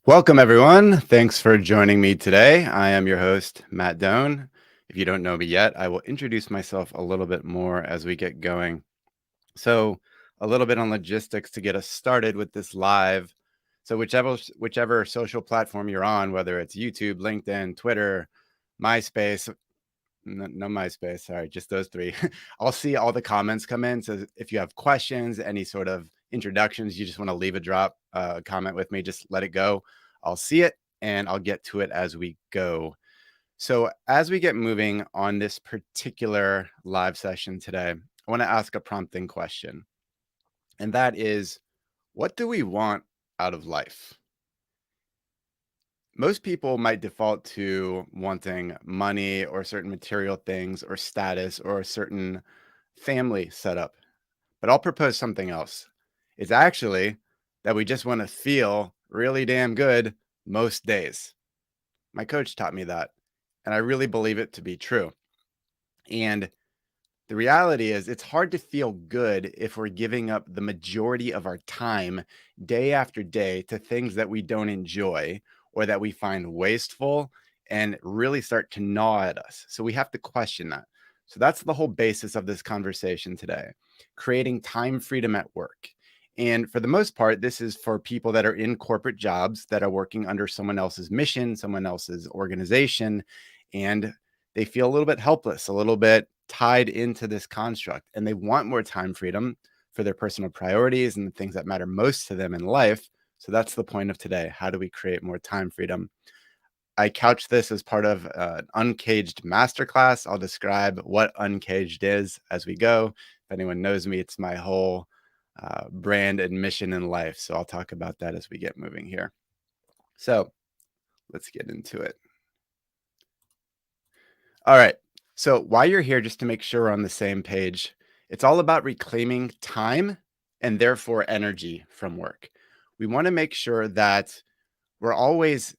Welcome, everyone. Thanks for joining me today. I am your host, Matt Doan. If you don't know me yet, I will introduce myself a little bit more as we get going. So, a little bit on logistics to get us started with this live. So, whichever social platform you're on, whether it's YouTube, LinkedIn, Twitter, MySpace, no MySpace, sorry, just those three. I'll see all the comments come in. So if you have questions, any sort of introductions, you just want to leave a comment with me, just let it go. I'll see it and I'll get to it as we go. So as we get moving on this particular live session today, I want to ask a prompting question. And that is, what do we want out of life? Most people might default to wanting money or certain material things or status or a certain family setup. But I'll propose something else. It's actually that we just want to feel really damn good most days. My coach taught me that, and I really believe it to be true. And the reality is, it's hard to feel good if we're giving up the majority of our time day after day to things that we don't enjoy or that we find wasteful and really start to gnaw at us. So we have to question that. So that's the whole basis of this conversation today, creating time freedom at work. And for the most part, this is for people that are in corporate jobs that are working under someone else's mission, someone else's organization, and they feel a little bit helpless, a little bit tied into this construct, and they want more time freedom for their personal priorities and the things that matter most to them in life. So that's the point of today. How do we create more time freedom? I couch this as part of an Uncaged Masterclass. I'll describe what Uncaged is as we go. If anyone knows me, it's my whole brand and mission in life. So I'll talk about that as we get moving here. So let's get into it. All right. So while you're here, just to make sure we're on the same page, it's all about reclaiming time and therefore energy from work. We want to make sure that we're always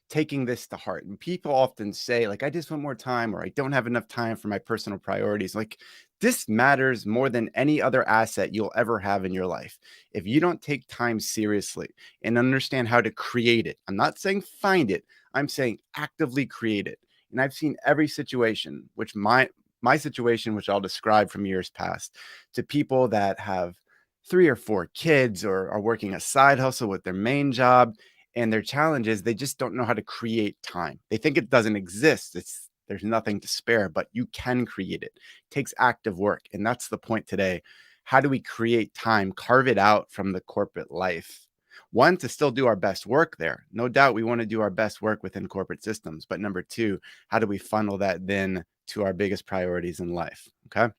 taking this to heart. And people often say, like, I just want more time, or I don't have enough time for my personal priorities. Like, this matters more than any other asset you'll ever have in your life. If you don't take time seriously and understand how to create it, I'm not saying find it, I'm saying actively create it. And I've seen every situation, which my situation, which I'll describe from years past, to people that have 3 or 4 kids or are working a side hustle with their main job, and their challenge is they just don't know how to create time. They think it doesn't exist. There's nothing to spare, but you can create it. It takes active work. And that's the point today. How do we create time, carve it out from the corporate life? One, to still do our best work there. No doubt we want to do our best work within corporate systems. But number two, how do we funnel that then to our biggest priorities in life? Okay.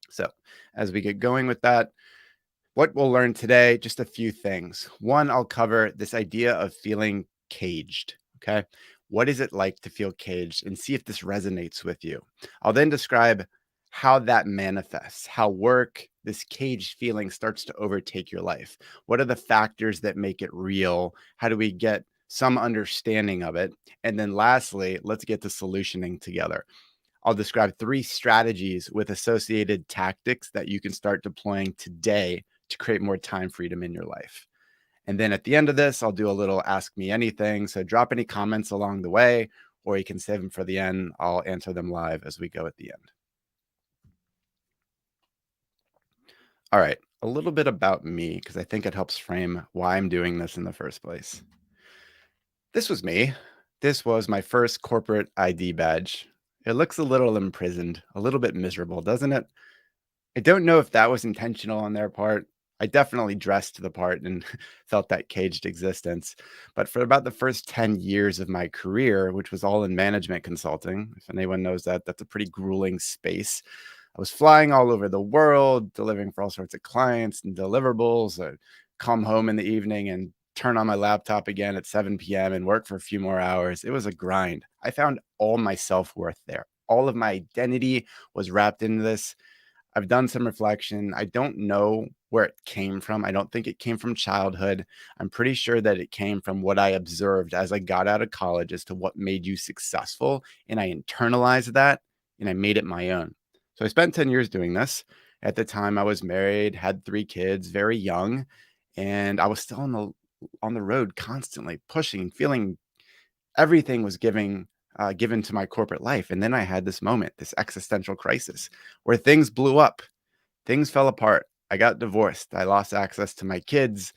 So as we get going with that, what we'll learn today, just a few things. One, I'll cover this idea of feeling caged. Okay. What is it like to feel caged, and see if this resonates with you? I'll then describe how that manifests, how work, this caged feeling, starts to overtake your life. What are the factors that make it real? How do we get some understanding of it? And then lastly, let's get to solutioning together. I'll describe 3 strategies with associated tactics that you can start deploying today to create more time freedom in your life. And then at the end of this, I'll do a little ask me anything. So drop any comments along the way, or you can save them for the end. I'll answer them live as we go at the end. All right, a little bit about me, because I think it helps frame why I'm doing this in the first place. This was me. This was my first corporate ID badge. It looks a little imprisoned, a little bit miserable, doesn't it? I don't know if that was intentional on their part. I definitely dressed the part and felt that caged existence. But for about the first 10 years of my career, which was all in management consulting, if anyone knows that, that's a pretty grueling space. I was flying all over the world, delivering for all sorts of clients and deliverables. I'd come home in the evening and turn on my laptop again at 7 p.m. and work for a few more hours. It was a grind. I found all my self-worth there. All of my identity was wrapped into this. I've done some reflection. I don't know where it came from. I don't think it came from childhood. I'm pretty sure that it came from what I observed as I got out of college as to what made you successful. And I internalized that and I made it my own. So I spent 10 years doing this. At the time, I was married, had 3 kids, very young, and I was still in the on the road constantly, pushing, feeling everything was given to my corporate life. And then I had this moment, this existential crisis where things blew up, things fell apart. I got divorced. I lost access to my kids.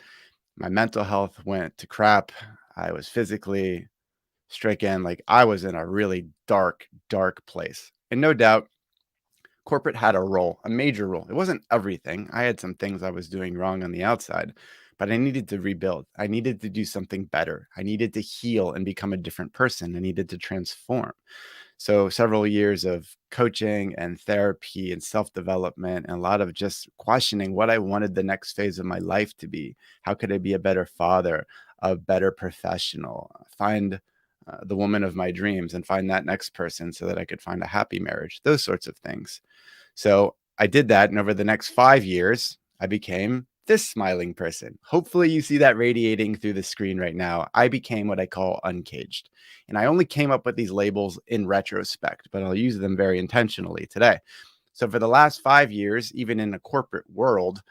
My mental health went to crap. I was physically stricken. Like I was in a really dark, dark place. And no doubt, corporate had a role, a major role. It wasn't everything. I had some things I was doing wrong on the outside, but I needed to rebuild. I needed to do something better. I needed to heal and become a different person. I needed to transform. So several years of coaching and therapy and self-development and a lot of just questioning what I wanted the next phase of my life to be. How could I be a better father, a better professional, find the woman of my dreams and find that next person so that I could find a happy marriage, those sorts of things. So I did that. And over the next 5 years, I became this smiling person. Hopefully, you see that radiating through the screen right now. I became what I call uncaged. And I only came up with these labels in retrospect, but I'll use them very intentionally today. So for the last 5 years, even in a corporate world,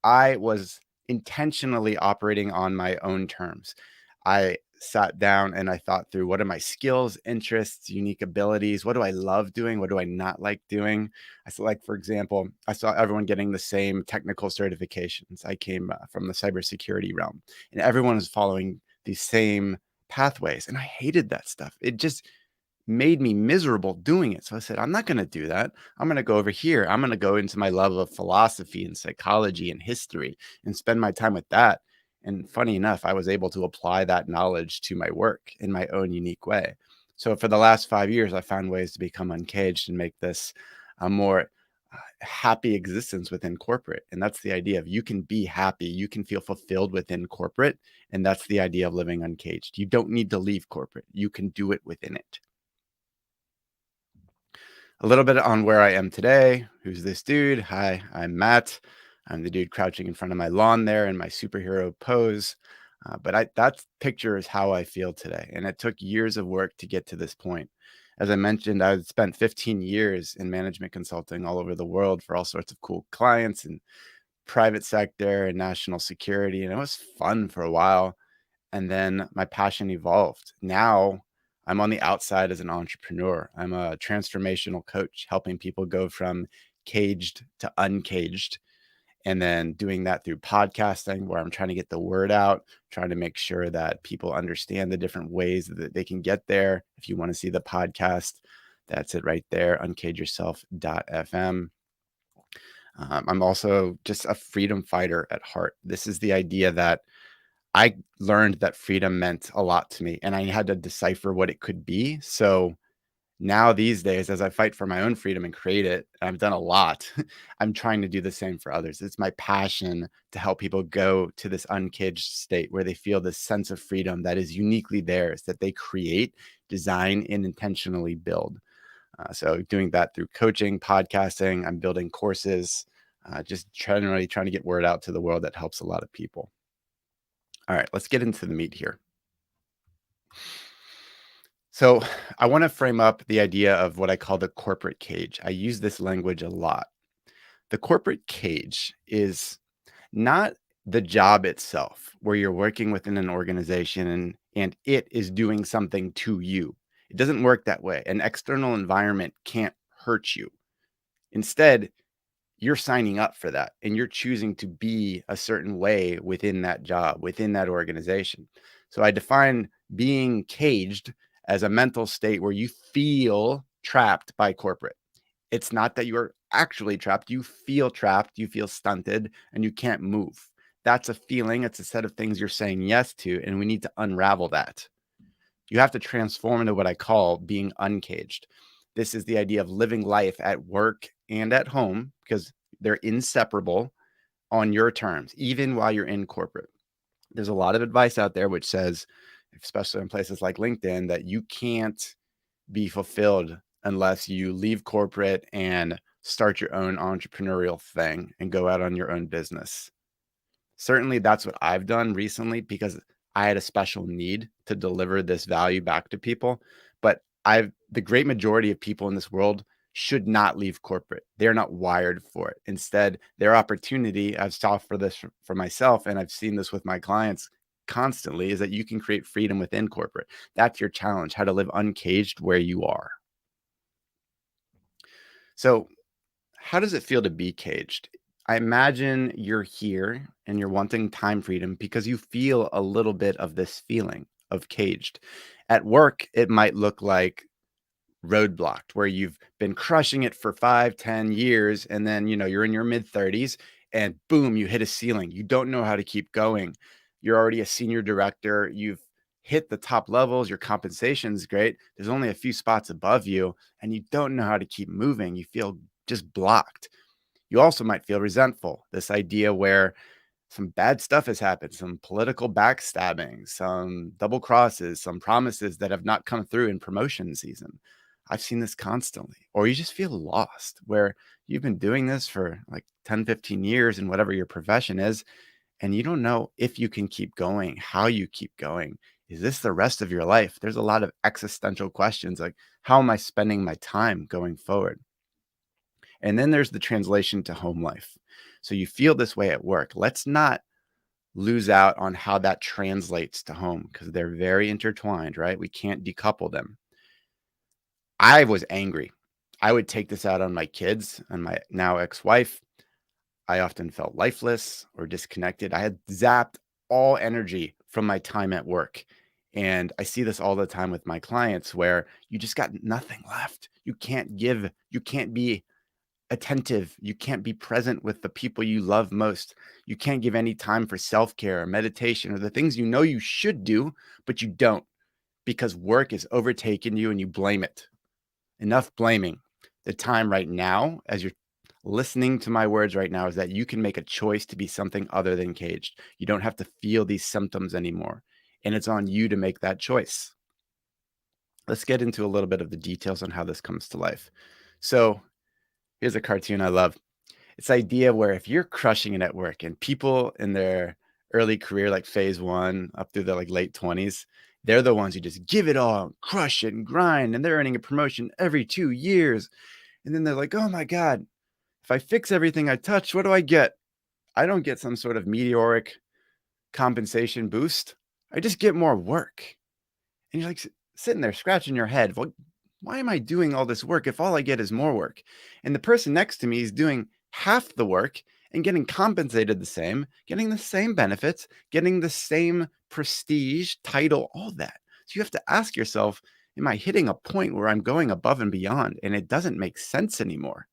I was intentionally operating on my own terms. I sat down and I thought through what are my skills, interests, unique abilities? What do I love doing? What do I not like doing? I saw, like, for example, I saw everyone getting the same technical certifications. I came from the cybersecurity realm, and everyone was following these same pathways. And I hated that stuff. It just made me miserable doing it. So I said, I'm not going to do that. I'm going to go over here. I'm going to go into my love of philosophy and psychology and history and spend my time with that. And funny enough, I was able to apply that knowledge to my work in my own unique way. So for the last 5 years, I found ways to become uncaged and make this a more happy existence within corporate. And that's the idea of you can be happy, you can feel fulfilled within corporate. And that's the idea of living uncaged. You don't need to leave corporate. You can do it within it. A little bit on where I am today. Who's this dude? Hi, I'm Matt. I'm the dude crouching in front of my lawn there in my superhero pose. But that picture is how I feel today. And it took years of work to get to this point. As I mentioned, I spent 15 years in management consulting all over the world for all sorts of cool clients and private sector and national security. And it was fun for a while. And then my passion evolved. Now I'm on the outside as an entrepreneur. I'm a transformational coach, helping people go from caged to uncaged. And then doing that through podcasting, where I'm trying to get the word out, trying to make sure that people understand the different ways that they can get there. If you want to see the podcast, that's it right there, uncageyourself.fm. I'm also just a freedom fighter at heart. This is the idea that I learned that freedom meant a lot to me, and I had to decipher what it could be. So now these days, as I fight for my own freedom and create it, and I've done a lot, I'm trying to do the same for others. It's my passion to help people go to this uncaged state where they feel this sense of freedom that is uniquely theirs, that they create, design, and intentionally build. So doing that through coaching, podcasting, I'm building courses, just generally trying to get word out to the world that helps a lot of people. All right, let's get into the meat here. So I want to frame up the idea of what I call the corporate cage. I use this language a lot. The corporate cage is not the job itself, where you're working within an organization and it is doing something to you. It doesn't work that way. An external environment can't hurt you. Instead, you're signing up for that and you're choosing to be a certain way within that job, within that organization. So I define being caged as a mental state where you feel trapped by corporate. It's not that you're actually trapped. You feel stunted, and you can't move. That's a feeling. It's a set of things you're saying yes to, and we need to unravel that. You have to transform into what I call being uncaged. This is the idea of living life at work and at home, because they're inseparable, on your terms, even while you're in corporate. There's a lot of advice out there which says, especially in places like LinkedIn, that you can't be fulfilled unless you leave corporate and start your own entrepreneurial thing and go out on your own business. Certainly that's what I've done recently because I had a special need to deliver this value back to people. But the great majority of people in this world should not leave corporate. They're not wired for it. Instead, their opportunity, I've solved for this for myself, and I've seen this with my clients, constantly is that you can create freedom within corporate. That's your challenge, how to live uncaged where you are. So, how does it feel to be caged? I imagine you're here and you're wanting time freedom because you feel a little bit of this feeling of caged. At work, it might look like roadblocked, where you've been crushing it for 5, 10 years, and then you're in your mid 30s and boom, you hit a ceiling. You don't know how to keep going. You're already a senior director. You've hit the top levels. Your compensation's great. There's only a few spots above you, and you don't know how to keep moving. You feel just blocked. You also might feel resentful. This idea where some bad stuff has happened, some political backstabbing, some double crosses, some promises that have not come through in promotion season. I've seen this constantly. Or you just feel lost, where you've been doing this for like 10, 15 years in whatever your profession is, and you don't know if you can keep going, how you keep going. Is this the rest of your life? There's a lot of existential questions like, how am I spending my time going forward? And then there's the translation to home life. So you feel this way at work. Let's not lose out on how that translates to home, because they're very intertwined, right? We can't decouple them. I was angry. I would take this out on my kids and my now ex-wife. I often felt lifeless or disconnected. I had zapped all energy from my time at work. And I see this all the time with my clients, where you just got nothing left. You can't give, you can't be attentive. You can't be present with the people you love most. You can't give any time for self-care or meditation or the things you know you should do, but you don't, because work has overtaken you and you blame it. Enough blaming. The time right now, as you're listening to my words right now, is that you can make a choice to be something other than caged. You don't have to feel these symptoms anymore. And it's on you to make that choice. Let's get into a little bit of the details on how this comes to life. So here's a cartoon I love. It's the idea where if you're crushing it at work, and people in their early career, like phase one up through the like late 20s, they're the ones who just give it all, crush it and grind, and they're earning a promotion every 2 years. And then they're like, oh my God, if I fix everything I touch, what do I get? I don't get some sort of meteoric compensation boost. I just get more work. And you're like sitting there scratching your head. Well, why am I doing all this work if all I get is more work? And the person next to me is doing half the work and getting compensated the same, getting the same benefits, getting the same prestige, title, all that. So you have to ask yourself, am I hitting a point where I'm going above and beyond and it doesn't make sense anymore?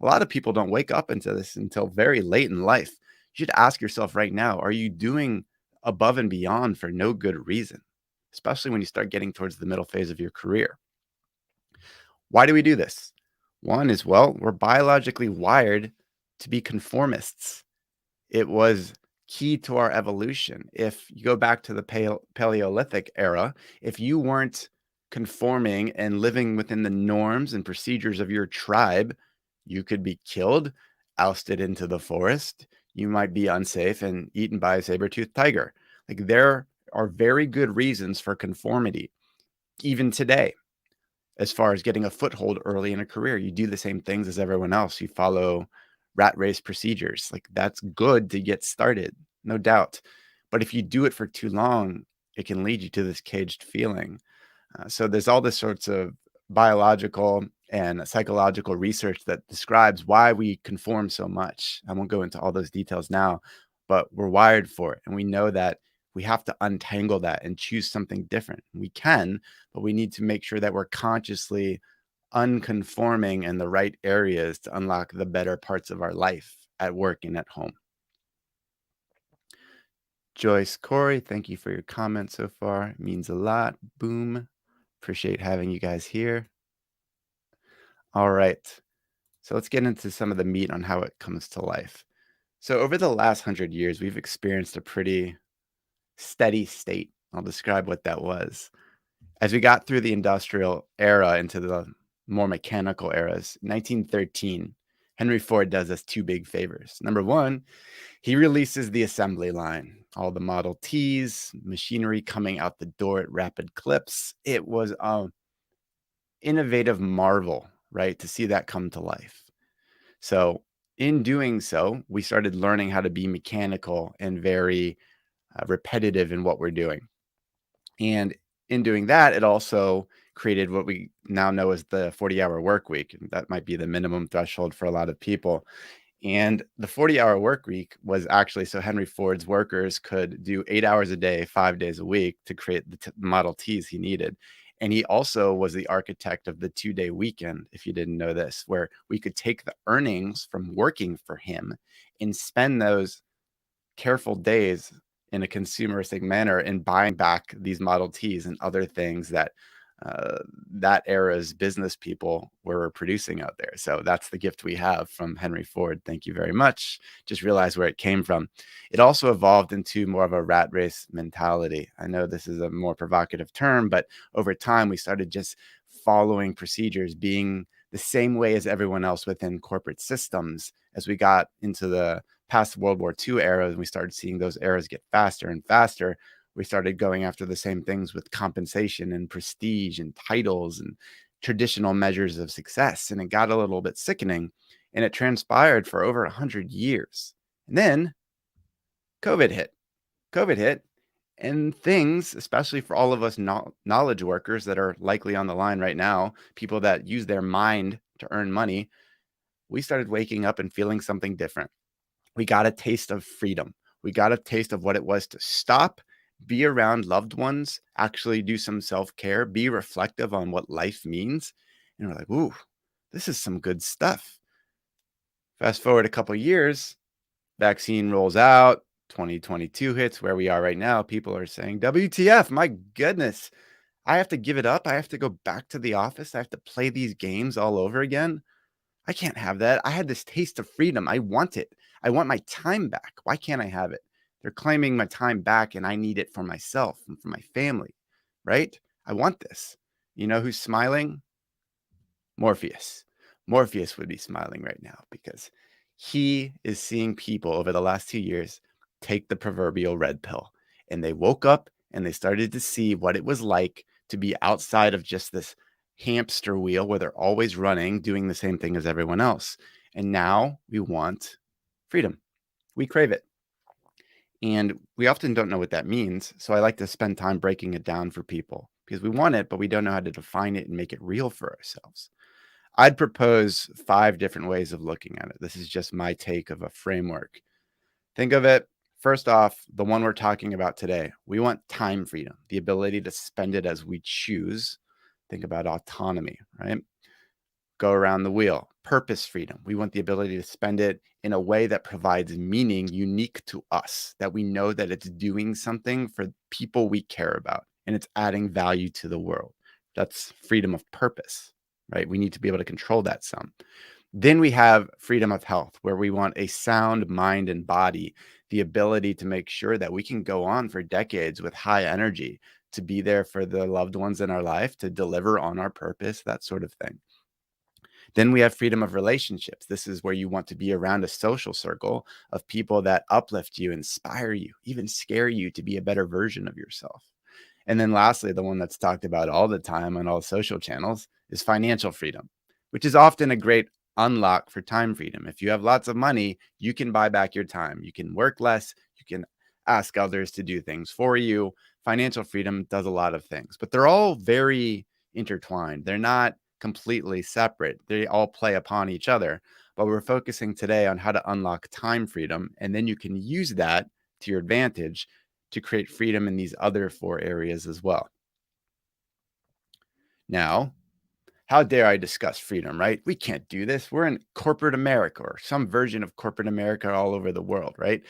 A lot of people don't wake up into this until very late in life. You should ask yourself right now, are you doing above and beyond for no good reason? Especially when you start getting towards the middle phase of your career. Why do we do this? One is, well, we're biologically wired to be conformists. It was key to our evolution. If you go back to the Paleolithic era, if you weren't conforming and living within the norms and procedures of your tribe, you could be killed, ousted into the forest. You might be unsafe and eaten by a saber-toothed tiger. Like, there are very good reasons for conformity. Even today, as far as getting a foothold early in a career, you do the same things as everyone else. You follow rat race procedures. Like, that's good to get started, no doubt. But if you do it for too long, it can lead you to this caged feeling. So there's all this sorts of biological and psychological research that describes why we conform so much. I won't go into all those details now, but we're wired for it. And we know that we have to untangle that and choose something different. We can, but we need to make sure that we're consciously unconforming in the right areas to unlock the better parts of our life at work and at home. Joyce Corey, thank you for your comment so far. It means a lot. Boom. Appreciate having you guys here. All right. So let's get into some of the meat on how it comes to life. So over the last 100 years, we've experienced a pretty steady state. I'll describe what that was. As we got through the industrial era into the more mechanical eras, 1913, Henry Ford does us two big favors. Number one, he releases the assembly line, all the Model Ts, machinery coming out the door at rapid clips. It was an innovative marvel, right, to see that come to life. So in doing so, we started learning how to be mechanical and very repetitive in what we're doing. And in doing that, it also created what we now know as the 40-hour work week. And that might be the minimum threshold for a lot of people. And the 40-hour work week was actually so Henry Ford's workers could do 8 hours a day, 5 days a week to create the Model Ts he needed. And he also was the architect of the 2-day weekend, if you didn't know this, where we could take the earnings from working for him and spend those careful days in a consumeristic manner in buying back these Model Ts and other things that uh, that era's business people were producing out there. So that's the gift we have from Henry Ford. Thank you very much. Just realized where it came from. It also evolved into more of a rat race mentality. I know this is a more provocative term, but over time we started just following procedures, being the same way as everyone else within corporate systems. As we got into the past World War II era, and we started seeing those eras get faster and faster, we started going after the same things with compensation and prestige and titles and traditional measures of success. And it got a little bit sickening, and it transpired for over 100 years. And then COVID hit. COVID hit, and things, especially for all of us knowledge workers that are likely on the line right now, people that use their mind to earn money, we started waking up and feeling something different. We got a taste of freedom. We got a taste of what it was to stop, be around loved ones, actually do some self-care, be reflective on what life means. And we're like, ooh, this is some good stuff. Fast forward a couple of years, vaccine rolls out, 2022 hits, where we are right now. People are saying, WTF, my goodness, I have to give it up. I have to go back to the office. I have to play these games all over again. I can't have that. I had this taste of freedom. I want it. I want my time back. Why can't I have it? They're claiming my time back and I need it for myself and for my family, right? I want this. You know who's smiling? Morpheus. Morpheus would be smiling right now because he is seeing people over the last 2 years take the proverbial red pill. And they woke up and they started to see what it was like to be outside of just this hamster wheel where they're always running, doing the same thing as everyone else. And now we want freedom. We crave it. And we often don't know what that means. So I like to spend time breaking it down for people because we want it, but we don't know how to define it and make it real for ourselves. I'd propose 5 different ways of looking at it. This is just my take of a framework. Think of it, first off, the one we're talking about today. We want time freedom, the ability to spend it as we choose. Think about autonomy, right? Go around the wheel. Purpose freedom. We want the ability to spend it in a way that provides meaning unique to us, that we know that it's doing something for people we care about and it's adding value to the world. That's freedom of purpose, right? We need to be able to control that some. Then we have freedom of health, where we want a sound mind and body, the ability to make sure that we can go on for decades with high energy, to be there for the loved ones in our life, to deliver on our purpose, that sort of thing. Then we have freedom of relationships. This is where you want to be around a social circle of people that uplift you, inspire you, even scare you to be a better version of yourself. And then lastly, the one that's talked about all the time on all social channels is financial freedom, which is often a great unlock for time freedom. If you have lots of money, you can buy back your time. You can work less. You can ask others to do things for you. Financial freedom does a lot of things, but they're all very intertwined. They're not completely separate. They all play upon each other. But we're focusing today on how to unlock time freedom. And then you can use that to your advantage to create freedom in these other 4 areas as well. Now, how dare I discuss freedom, right? We can't do this. We're in corporate America or some version of corporate America all over the world, right?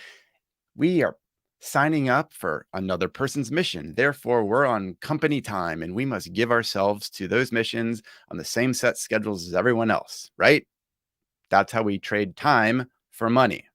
We are signing up for another person's mission. Therefore, we're on company time and we must give ourselves to those missions on the same set schedules as everyone else, right? That's how we trade time for money.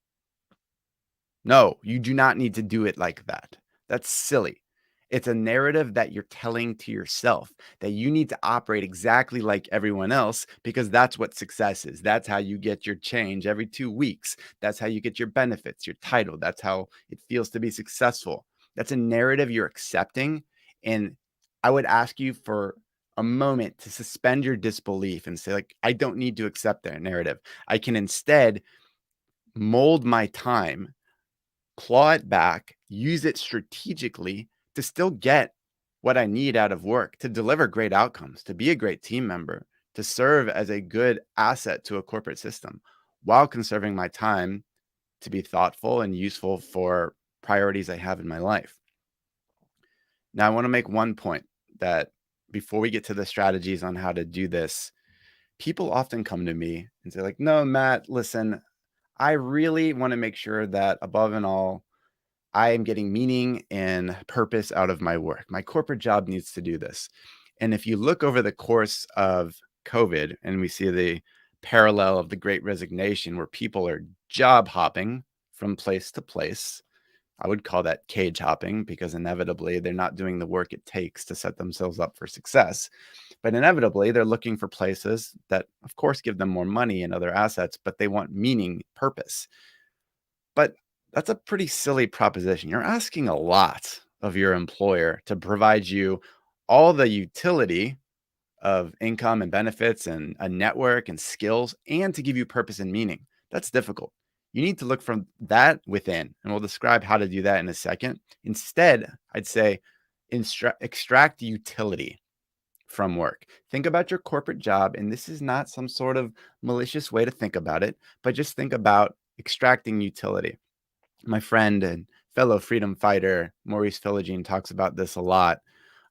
No, you do not need to do it like that. That's silly. It's a narrative that you're telling to yourself that you need to operate exactly like everyone else because that's what success is. That's how you get your change every 2 weeks. That's how you get your benefits, your title. That's how it feels to be successful. That's a narrative you're accepting. And I would ask you for a moment to suspend your disbelief and say, like, I don't need to accept that narrative. I can instead mold my time claw it back, use it strategically to still get what I need out of work, to deliver great outcomes, to be a great team member, to serve as a good asset to a corporate system while conserving my time to be thoughtful and useful for priorities I have in my life. Now, I want to make one point that before we get to the strategies on how to do this, people often come to me and say, like, no, Matt, listen, I really want to make sure that above and all, I am getting meaning and purpose out of my work. My corporate job needs to do this. And if you look over the course of COVID and we see the parallel of the great resignation where people are job hopping from place to place, I would call that cage hopping because inevitably they're not doing the work it takes to set themselves up for success. But inevitably, they're looking for places that, of course, give them more money and other assets, but they want meaning, purpose. But that's a pretty silly proposition. You're asking a lot of your employer to provide you all the utility of income and benefits and a network and skills and to give you purpose and meaning. That's difficult. You need to look from that within, and we'll describe how to do that in a second. Instead, I'd say extract utility from work. Think about your corporate job, and this is not some sort of malicious way to think about it, but just think about extracting utility. My friend and fellow freedom fighter, Maurice Philogene, talks about this a lot,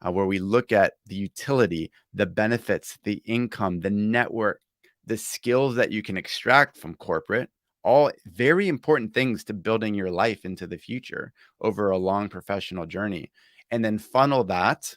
where we look at the utility, the benefits, the income, the network, the skills that you can extract from corporate, all very important things to building your life into the future over a long professional journey. And then funnel that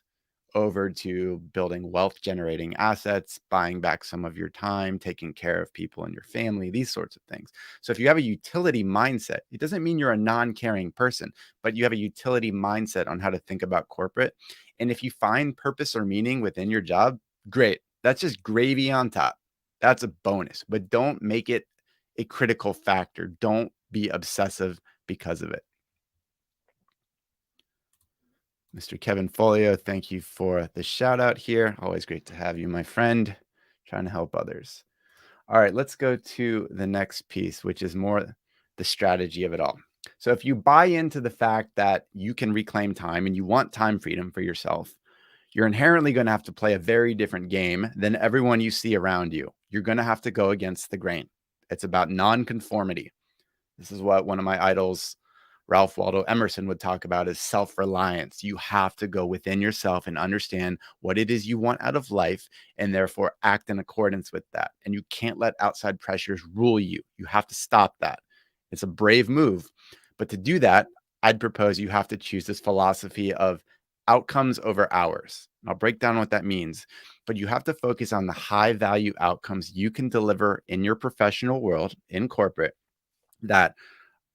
over to building wealth generating assets, buying back some of your time, taking care of people in your family, these sorts of things. So if you have a utility mindset, it doesn't mean you're a non-caring person, but you have a utility mindset on how to think about corporate. And if you find purpose or meaning within your job, great. That's just gravy on top. That's a bonus, but don't make it a critical factor. Don't be obsessive because of it. Mr. Kevin Folio, thank you for the shout out here. Always great to have you, my friend, trying to help others. All right, let's go to the next piece, which is more the strategy of it all. So if you buy into the fact that you can reclaim time and you want time freedom for yourself, you're inherently going to have to play a very different game than everyone you see around you. You're going to have to go against the grain. It's about nonconformity. This is what one of my idols, Ralph Waldo Emerson, would talk about is self-reliance. You have to go within yourself and understand what it is you want out of life and therefore act in accordance with that. And you can't let outside pressures rule you. You have to stop that. It's a brave move. But to do that, I'd propose you have to choose this philosophy of outcomes over hours. I'll break down what that means, but you have to focus on the high value outcomes you can deliver in your professional world, in corporate, that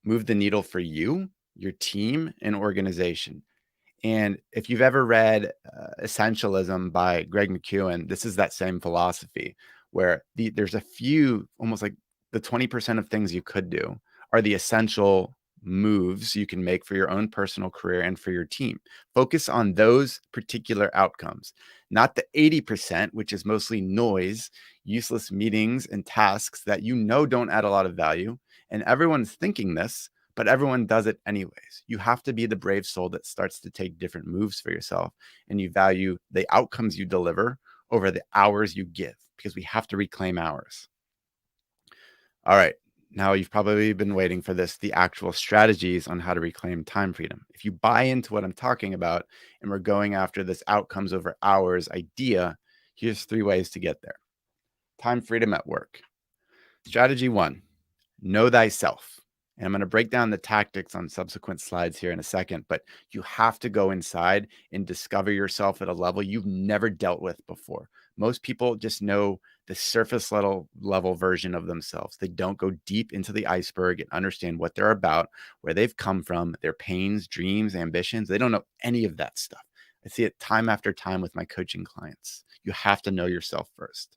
move the needle for you, your team, and organization. And if you've ever read Essentialism by Greg McKeown, this is that same philosophy where there's a few, almost like the 20% of things you could do are the essential moves you can make for your own personal career and for your team. Focus on those particular outcomes, not the 80%, which is mostly noise, useless meetings and tasks that you know don't add a lot of value. And everyone's thinking this, but everyone does it anyways. You have to be the brave soul that starts to take different moves for yourself, and you value the outcomes you deliver over the hours you give, because we have to reclaim hours. All right. Now you've probably been waiting for this, the actual strategies on how to reclaim time freedom. If you buy into what I'm talking about and we're going after this outcomes over hours idea, here's 3 ways to get there. Time freedom at work. Strategy 1, know thyself. And I'm going to break down the tactics on subsequent slides here in a second, but you have to go inside and discover yourself at a level you've never dealt with before. Most people just know the surface level version of themselves. They don't go deep into the iceberg and understand what they're about, where they've come from, their pains, dreams, ambitions. They don't know any of that stuff. I see it time after time with my coaching clients. You have to know yourself first.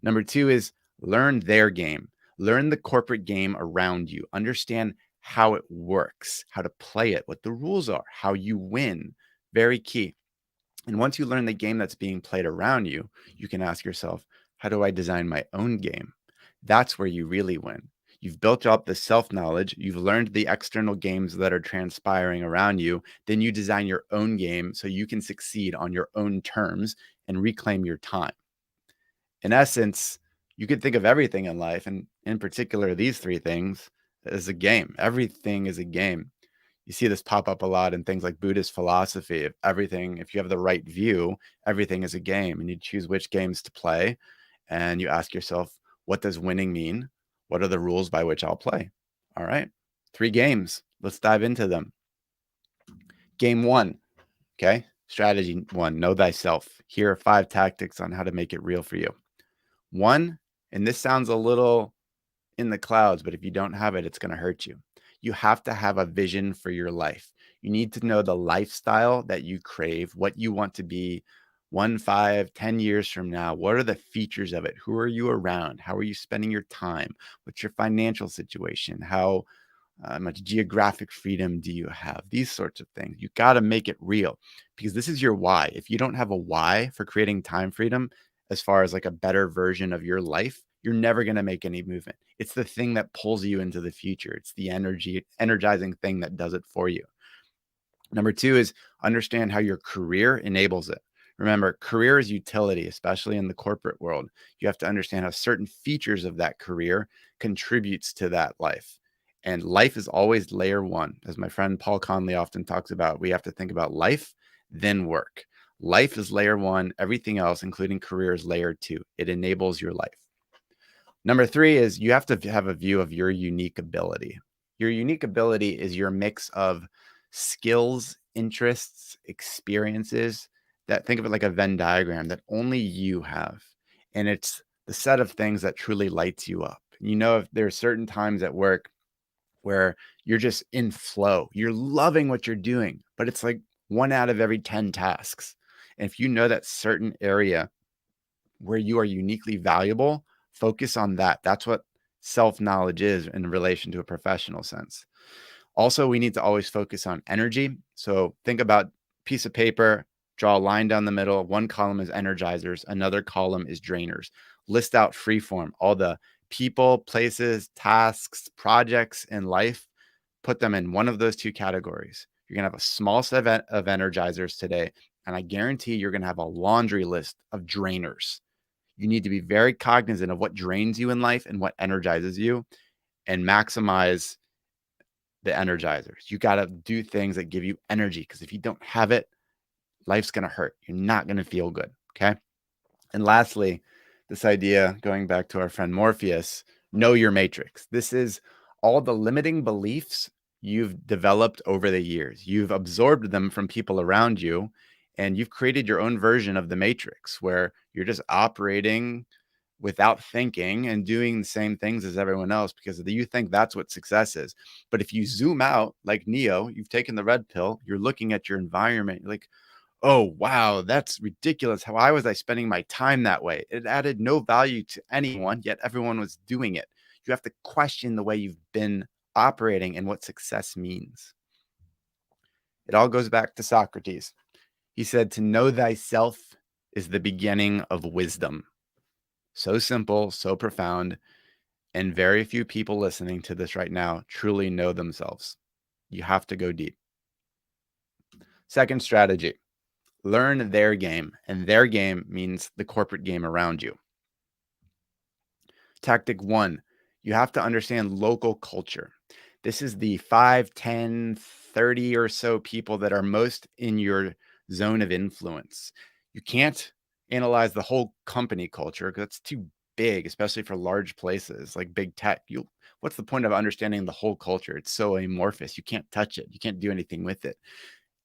Number 2 is learn their game. Learn the corporate game around you. Understand how it works, how to play it, what the rules are, how you win. Very key. And once you learn the game that's being played around you, you can ask yourself, how do I design my own game? That's where you really win. You've built up the self-knowledge, you've learned the external games that are transpiring around you, then you design your own game so you can succeed on your own terms and reclaim your time. In essence, you could think of everything in life, and in particular, these three things, as a game. Everything is a game. You see this pop up a lot in things like Buddhist philosophy. If you have the right view, everything is a game, and you choose which games to play. And you ask yourself, what does winning mean? What are the rules by which I'll play? All right, three games. Let's dive into them. Game one, okay? Strategy one, know thyself. Here are 5 tactics on how to make it real for you. One, and this sounds a little in the clouds, but if you don't have it, it's going to hurt you. You have to have a vision for your life. You need to know the lifestyle that you crave, what you want to be 1, 5, 10 years from now. What are the features of it? Who are you around? How are you spending your time? What's your financial situation? How much geographic freedom do you have? These sorts of things. You got to make it real because this is your why. If you don't have a why for creating time freedom, as far as like a better version of your life, you're never going to make any movement. It's the thing that pulls you into the future. It's the energizing thing that does it for you. Number 2 is understand how your career enables it. Remember, career is utility, especially in the corporate world. You have to understand how certain features of that career contributes to that life. And life is always layer 1. As my friend Paul Conley often talks about, we have to think about life, then work. Life is layer 1. Everything else, including career, is layer 2. It enables your life. Number 3 is you have to have a view of your unique ability. Your unique ability is your mix of skills, interests, experiences that, think of it like a Venn diagram that only you have. And it's the set of things that truly lights you up. You know, if there are certain times at work where you're just in flow, you're loving what you're doing, but it's like 1 out of every 10 tasks. And if you know that certain area where you are uniquely valuable, focus on that. That's what self-knowledge is in relation to a professional sense. Also, we need to always focus on energy. So think about piece of paper, draw a line down the middle. One column is energizers, another column is drainers. List out freeform, all the people, places, tasks, projects in life. Put them in one of those 2 categories. You're going to have a small set of energizers today, and I guarantee you're going to have a laundry list of drainers. You need to be very cognizant of what drains you in life and what energizes you, and maximize the energizers. You got to do things that give you energy, because if you don't have it, life's going to hurt. You're not going to feel good. Okay. And lastly, this idea, going back to our friend Morpheus, know your matrix. This is all the limiting beliefs you've developed over the years. You've absorbed them from people around you, and you've created your own version of the matrix where you're just operating without thinking and doing the same things as everyone else because you think that's what success is. But if you zoom out like Neo, you've taken the red pill, you're looking at your environment, you're like, oh, wow, that's ridiculous. Why was I spending my time that way? It added no value to anyone, yet everyone was doing it. You have to question the way you've been operating and what success means. It all goes back to Socrates. He said, to know thyself is the beginning of wisdom. So simple, so profound, and very few people listening to this right now truly know themselves. You have to go deep. Second strategy, learn their game, and their game means the corporate game around you. Tactic 1, you have to understand local culture. This is the 5, 10, 30 or so people that are most in your zone of influence. You can't analyze the whole company culture because it's too big, especially for large places like big tech. What's the point of understanding the whole culture? It's so amorphous. You can't touch it. You can't do anything with it.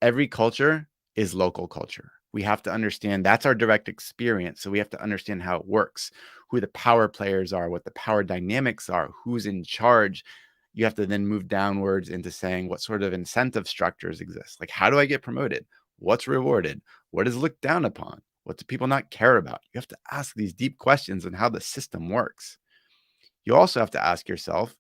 Every culture is local culture. We have to understand that's our direct experience. So we have to understand how it works, who the power players are, what the power dynamics are, who's in charge. You have to then move downwards into saying what sort of incentive structures exist. Like, how do I get promoted? What's rewarded? What is looked down upon? What do people not care about? You have to ask these deep questions on how the system works. You also have to ask yourself,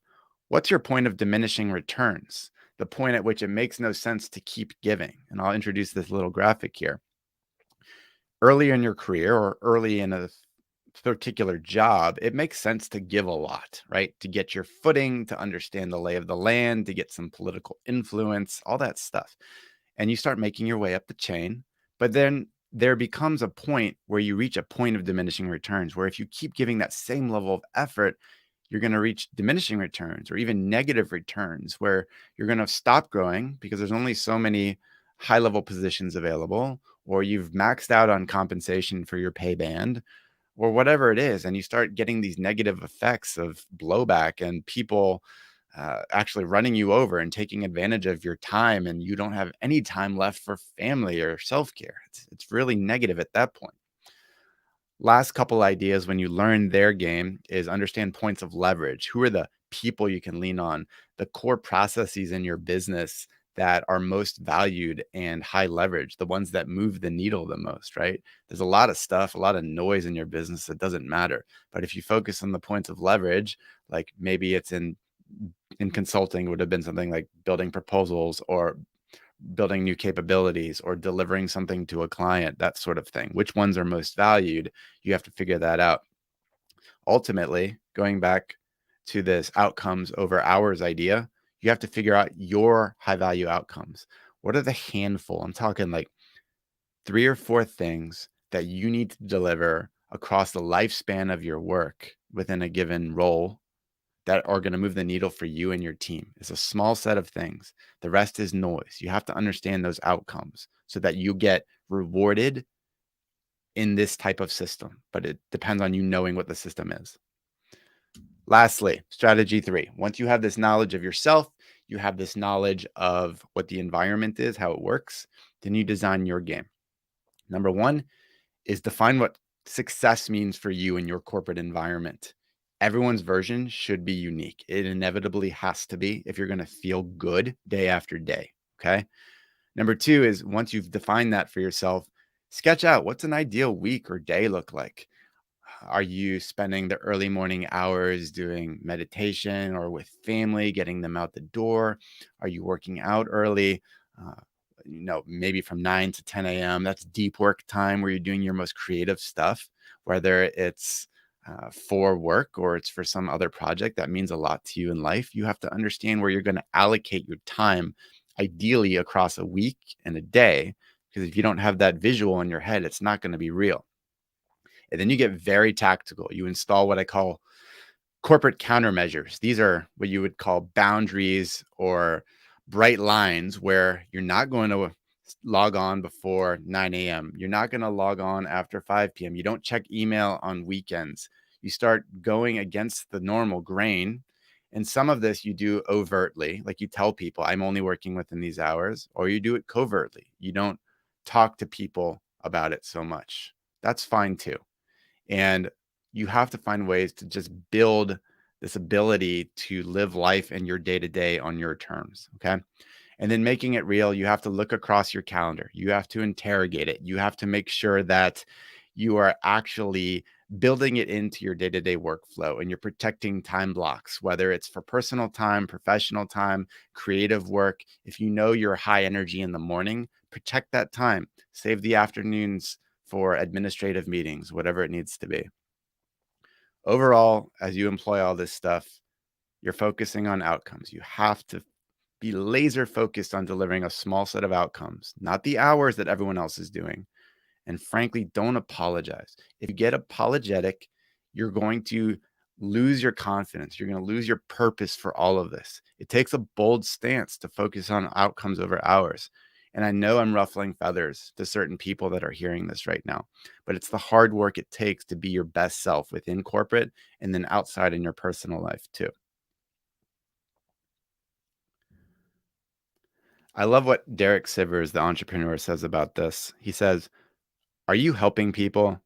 what's your point of diminishing returns? The point at which it makes no sense to keep giving. And I'll introduce this little graphic here. Early in your career or early in a particular job, it makes sense to give a lot, right? To get your footing, to understand the lay of the land, to get some political influence, all that stuff. And you start making your way up the chain. But then there becomes a point where you reach a point of diminishing returns, where if you keep giving that same level of effort, you're going to reach diminishing returns or even negative returns, where you're going to stop growing because there's only so many high level positions available, or you've maxed out on compensation for your pay band, or whatever it is. And you start getting these negative effects of blowback and people actually running you over and taking advantage of your time, and you don't have any time left for family or self-care. It's really negative at that point. Last couple ideas when you learn their game is understand points of leverage. Who are the people you can lean on? The core processes in your business that are most valued and high leverage, the ones that move the needle the most, right? There's a lot of stuff, a lot of noise in your business that doesn't matter. But if you focus on the points of leverage, like maybe it's in consulting, would have been something like building proposals or building new capabilities or delivering something to a client, that sort of thing. Which ones are most valued? You have to figure that out. Ultimately, going back to this outcomes over hours idea, you have to figure out your high value outcomes. What are the handful? I'm talking like 3 or 4 things that you need to deliver across the lifespan of your work within a given role that are going to move the needle for you and your team. It's a small set of things. The rest is noise. You have to understand those outcomes so that you get rewarded in this type of system, but it depends on you knowing what the system is. Lastly, strategy 3. Once you have this knowledge of yourself, you have this knowledge of what the environment is, how it works, then you design your game. Number 1 is define what success means for you in your corporate environment. Everyone's version should be unique. It inevitably has to be if you're going to feel good day after day. Okay. Number 2 is once you've defined that for yourself, sketch out what's an ideal week or day look like. Are you spending the early morning hours doing meditation or with family, getting them out the door? Are you working out early? Uh, maybe from 9 to 10 a.m. That's deep work time where you're doing your most creative stuff, whether it's for work or it's for some other project that means a lot to you in life. You have to understand where you're going to allocate your time, ideally across a week and a day, because if you don't have that visual in your head, it's not going to be real. And then you get very tactical. You install what I call corporate countermeasures. These are what you would call boundaries or bright lines where you're not going to log on before 9 a.m. You're not going to log on after 5 p.m. You don't check email on weekends. You start going against the normal grain. And some of this you do overtly, like you tell people, I'm only working within these hours, or you do it covertly. You don't talk to people about it so much. That's fine too. And you have to find ways to just build this ability to live life in your day to day on your terms. Okay. And then making it real, you have to look across your calendar. You have to interrogate it. You have to make sure that you are actually building it into your day to day workflow and you're protecting time blocks, whether it's for personal time, professional time, creative work. If you know you're high energy in the morning, protect that time. Save the afternoons for administrative meetings, whatever it needs to be. Overall, as you employ all this stuff, you're focusing on outcomes. You have to be laser focused on delivering a small set of outcomes, not the hours that everyone else is doing. And frankly, don't apologize. If you get apologetic, you're going to lose your confidence. You're going to lose your purpose for all of this. It takes a bold stance to focus on outcomes over hours. And I know I'm ruffling feathers to certain people that are hearing this right now, but it's the hard work it takes to be your best self within corporate and then outside in your personal life too. I love what Derek Sivers, the entrepreneur, says about this. He says, are you helping people?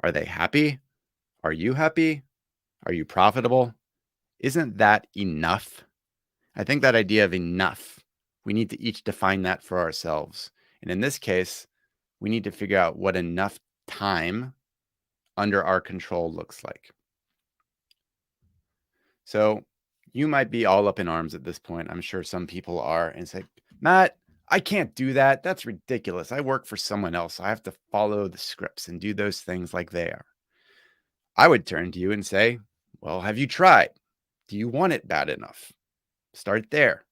Are they happy? Are you happy? Are you profitable? Isn't that enough? I think that idea of enough, we need to each define that for ourselves. And in this case, we need to figure out what enough time under our control looks like. So you might be all up in arms at this point. I'm sure some people are and say, Matt, I can't do that. That's ridiculous. I work for someone else. I have to follow the scripts and do those things like they are. I would turn to you and say, well, have you tried? Do you want it bad enough? Start there.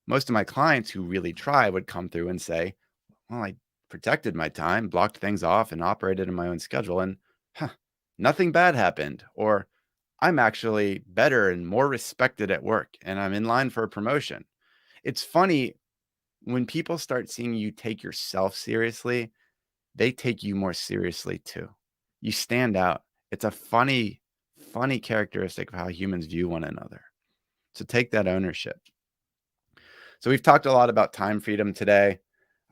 Most of my clients who really try would come through and say, well, I protected my time, blocked things off, and operated in my own schedule, and huh, nothing bad happened. Or I'm actually better and more respected at work, and I'm in line for a promotion. It's funny when people start seeing you take yourself seriously, they take you more seriously too. You stand out. It's a funny characteristic of how humans view one another. So take that ownership. So we've talked a lot about time freedom today.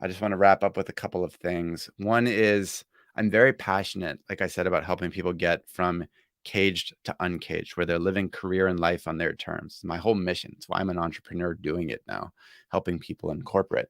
I just want to wrap up with a couple of things. One is I'm very passionate, like I said, about helping people get from caged to uncaged, where they're living career and life on their terms. My whole mission. It's why I'm an entrepreneur doing it now, helping people in corporate.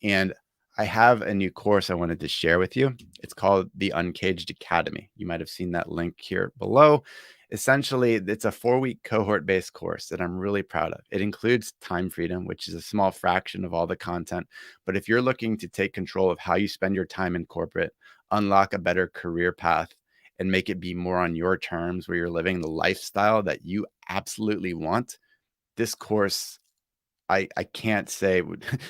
And I have a new course I wanted to share with you. It's called the Uncaged Academy. You might have seen that link here below. Essentially, it's a 4-week cohort-based course that I'm really proud of. It includes time freedom, which is a small fraction of all the content. But if you're looking to take control of how you spend your time in corporate, unlock a better career path, and make it be more on your terms where you're living the lifestyle that you absolutely want, this course I can't say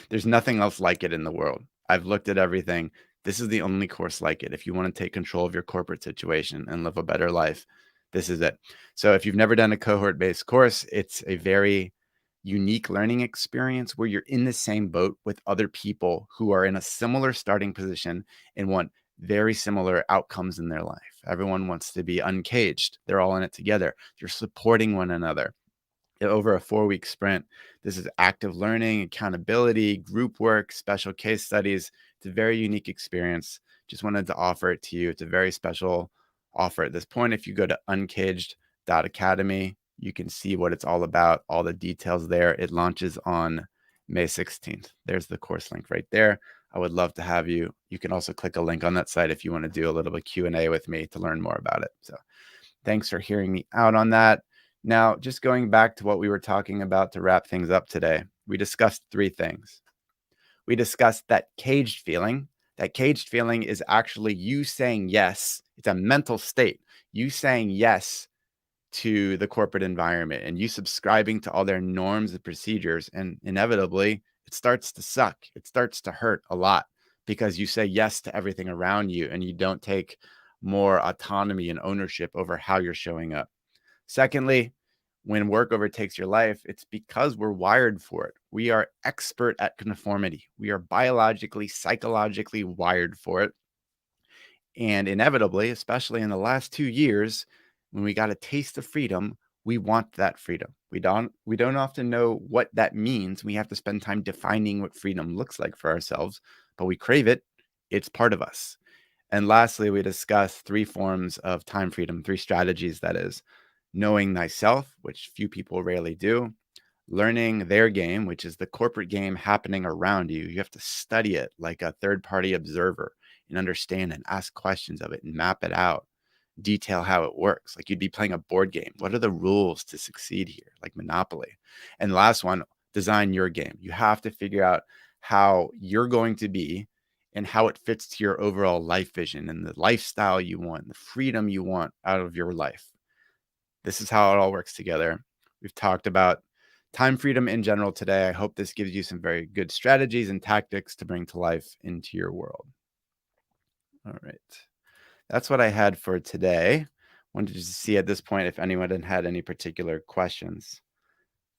there's nothing else like it in the world. I've looked at everything. This is the only course like it. If you want to take control of your corporate situation and live a better life, this is it. So if you've never done a cohort-based course, it's a very unique learning experience where you're in the same boat with other people who are in a similar starting position and want very similar outcomes in their life. Everyone wants to be uncaged. They're all in it together. You're supporting one another over a 4-week sprint. This is active learning, accountability, group work, special case studies. It's a very unique experience. Just wanted to offer it to you. It's a very special offer at this point. If you go to uncaged.academy, you can see what it's all about, all the details there. It launches on May 16th. There's the course link right there. I would love to have you. You can also click a link on that site if you want to do a little bit Q&A with me to learn more about it. So thanks for hearing me out on that. Now, just going back to what we were talking about to wrap things up today, we discussed 3 things. We discussed that caged feeling. That caged feeling is actually you saying yes. It's a mental state. You saying yes to the corporate environment and you subscribing to all their norms and procedures. And inevitably, it starts to suck. It starts to hurt a lot because you say yes to everything around you and you don't take more autonomy and ownership over how you're showing up. Secondly, when work overtakes your life, it's because we're wired for it. We are expert at conformity. We are biologically, psychologically wired for it. And inevitably, especially in the last 2 years, when we got a taste of freedom, we want that freedom. We don't often know what that means. We have to spend time defining what freedom looks like for ourselves, but we crave it. It's part of us. And lastly, we discussed 3 forms of time freedom, 3 strategies, that is knowing thyself, which few people rarely do, learning their game, which is the corporate game happening around you. You have to study it like a third-party observer and understand and ask questions of it and map it out, detail how it works. Like you'd be playing a board game. What are the rules to succeed here? Like Monopoly. And last one, design your game. You have to figure out how you're going to be and how it fits to your overall life vision and the lifestyle you want, the freedom you want out of your life. This is how it all works together. We've talked about time freedom in general today. I hope this gives you some very good strategies and tactics to bring to life into your world. All right. That's what I had for today. Wanted to see at this point if anyone had any particular questions.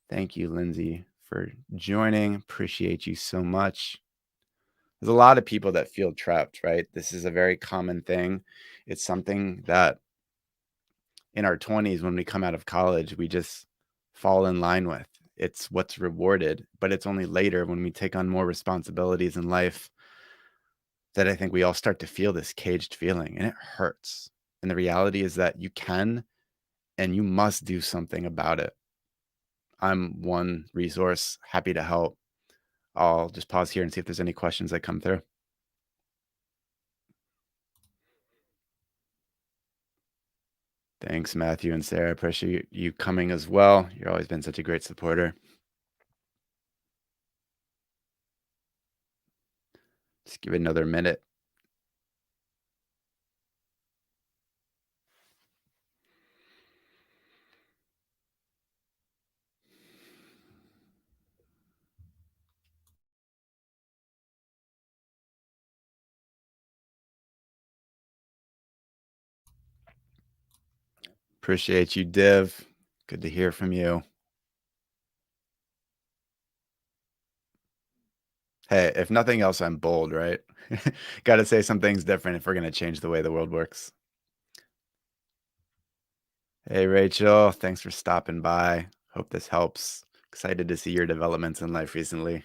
Thank you, Lindsay, for joining. Appreciate you so much. There's a lot of people that feel trapped, right? This is a very common thing. It's something that in our 20s, when we come out of college, we just fall in line with. It's what's rewarded, but it's only later when we take on more responsibilities in life that I think we all start to feel this caged feeling, and it hurts. And the reality is that you can and you must do something about it. I'm one resource, happy to help. I'll just pause here and see if there's any questions that come through. Thanks, Matthew and Sarah. Appreciate you coming as well. You've always been such a great supporter. Just give it another minute. Appreciate you, Div. Good to hear from you. Hey, if nothing else, I'm bold, right? Got to say some things different if we're going to change the way the world works. Hey, Rachel. Thanks for stopping by. Hope this helps. Excited to see your developments in life recently.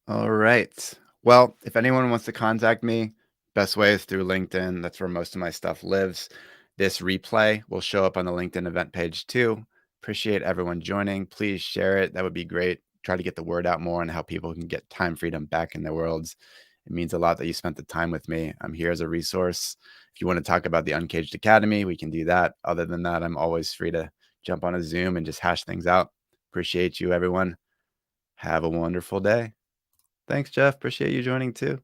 All right. Well, if anyone wants to contact me, best way is through LinkedIn. That's where most of my stuff lives. This replay will show up on the LinkedIn event page too. Appreciate everyone joining. Please share it. That would be great. Try to get the word out more on how people can get time freedom back in their worlds. It means a lot that you spent the time with me. I'm here as a resource. If you want to talk about the Uncaged Academy, we can do that. Other than that, I'm always free to jump on a Zoom and just hash things out. Appreciate you, everyone. Have a wonderful day. Thanks, Jeff. Appreciate you joining too.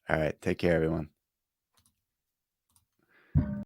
All right. Take care, everyone.